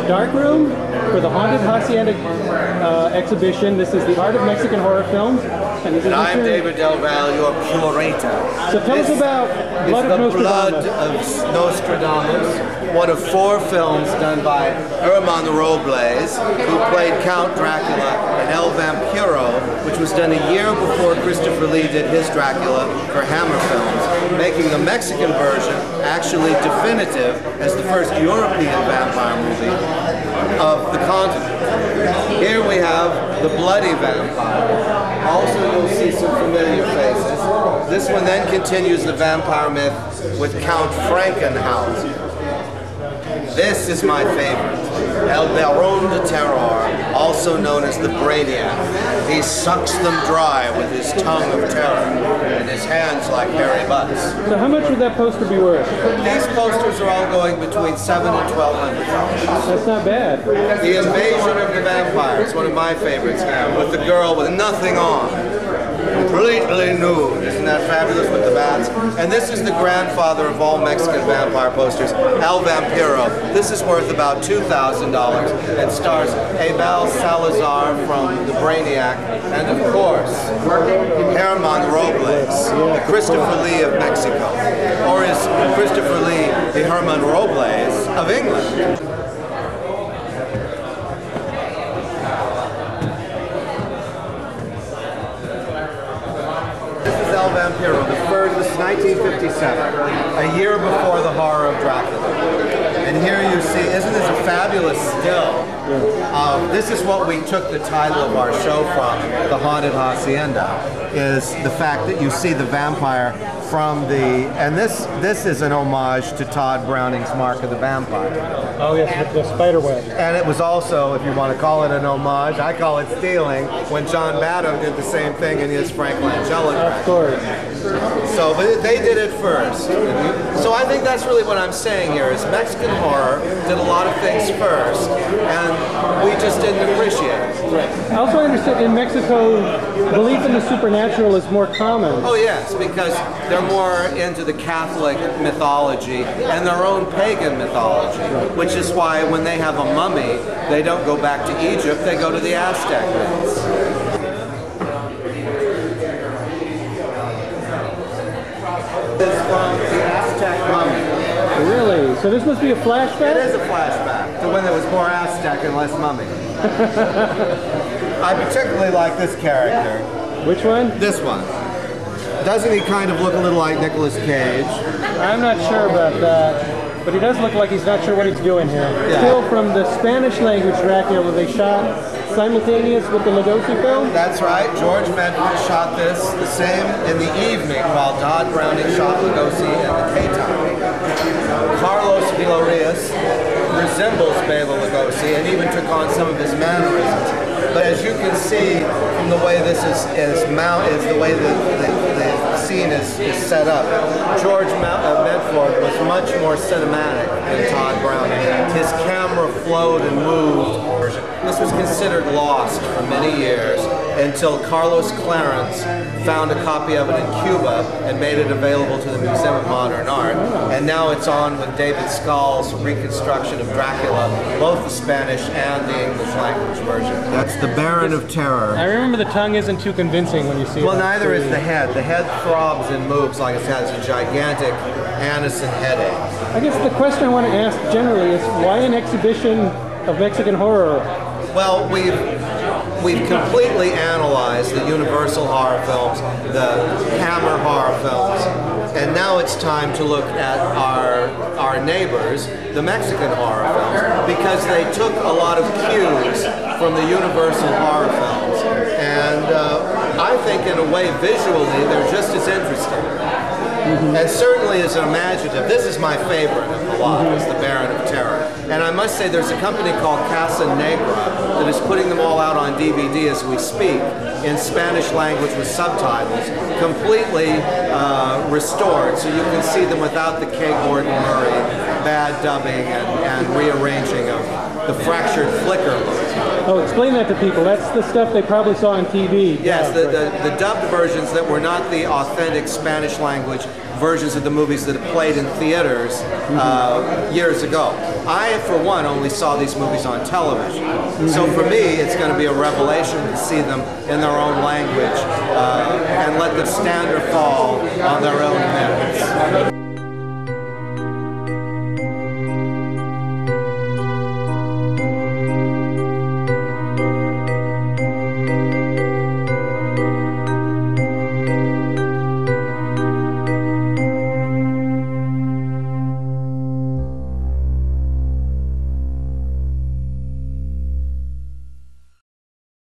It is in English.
dark room for the Haunted Hacienda exhibition. This is the Art of Mexican Horror Films. And I'm David Del Valle, your curator. So tell us about Blood of Nostradamus. Blood of Nostradamus, one of 4 films done by Herman Robles, who played Count Dracula, and El Vampiro, which was done a year before Christopher Lee did his Dracula for Hammer Films, making the Mexican version actually definitive as the first European vampire movie of the continent. Here we have the Bloody Vampire. Also, you'll see some familiar faces. This one then continues the vampire myth with Count Frankenhausen. This is my favorite, El Baron de Terror, also known as the Brainiac. He sucks them dry with his tongue of terror and his hands like hairy butts. So how much would that poster be worth? These posters are all going between $700 and $1,200. That's not bad. The Invasion of the Vampires, one of my favorites now, with the girl with nothing on. Completely nude. Isn't that fabulous with the bats? And this is the grandfather of all Mexican vampire posters, El Vampiro. This is worth about $2,000 and stars Abel Salazar from The Brainiac and, of course, Herman Robles, the Christopher Lee of Mexico. Or is Christopher Lee the Herman Robles of England? El Vampiro, the first, this is 1957, a year before the horror of Dracula. And here you see, isn't this a fabulous still? This is what we took the title of our show from, The Haunted Hacienda, is the fact that you see the vampire from the, and this is an homage to Todd Browning's Mark of the Vampire. Oh yes, the spider web. And it was also, if you want to call it an homage, I call it stealing, when John Badham did the same thing in his Frank Langella. Of course. So, but they did it first. So I think that's really what I'm saying here, is Mexican horror did a lot of things first, and we just didn't appreciate it. Right. I also understand in Mexico, belief in the supernatural is more common. Oh yes, because they're more into the Catholic mythology and their own pagan mythology, which is why when they have a mummy, they don't go back to Egypt, they go to the Aztec myths. This is from the Aztec mummy. Really? So this must be a flashback? It is a flashback to when there was more Aztec and less mummy. I particularly like this character. Which one? This one. Doesn't he kind of look a little like Nicolas Cage? I'm not sure about that, but he does look like he's not sure what he's doing here. Yeah. Still from the Spanish language Dracula they shot simultaneous with the Lugosi film? That's right. George Medford shot this the same in the evening while Todd Browning shot Lugosi in the daytime. Carlos Villarreal resembles Bela Lugosi and even took on some of his mannerisms. But as you can see from the way this is the way the scene is set up, George Medford was much more cinematic than Todd Browning. His camera flowed and moved. This was considered lost for many years until Carlos Clarence found a copy of it in Cuba and made it available to the Museum of Modern Art. And now it's on with David Scull's reconstruction of Dracula, both the Spanish and the English language version. That's the Baron of Terror. I remember the tongue isn't too convincing when you see it. Well, neither is the head. The head throbs and moves like it has a gigantic Anacin headache. I guess the question I want to ask generally is why an exhibition of Mexican horror? Well, we've completely analyzed the Universal horror films, the Hammer horror films, and now it's time to look at our neighbors, the Mexican horror films, because they took a lot of cues from the Universal horror films, and I think in a way visually they're just as interesting. And certainly as an imaginative, this is my favorite of the lot, is the Baron of Terror. And I must say there's a company called Casa Negra that is putting them all out on DVD as we speak, in Spanish language with subtitles, completely restored, so you can see them without the K. Gordon Murray bad dubbing and rearranging of the fractured flicker look. Oh, explain that to people. That's the stuff they probably saw on TV. Yes, the dubbed versions that were not the authentic Spanish language versions of the movies that have played in theaters years ago. I, for one, only saw these movies on television. So for me, it's going to be a revelation to see them in their own language and let them stand or fall on their own merits.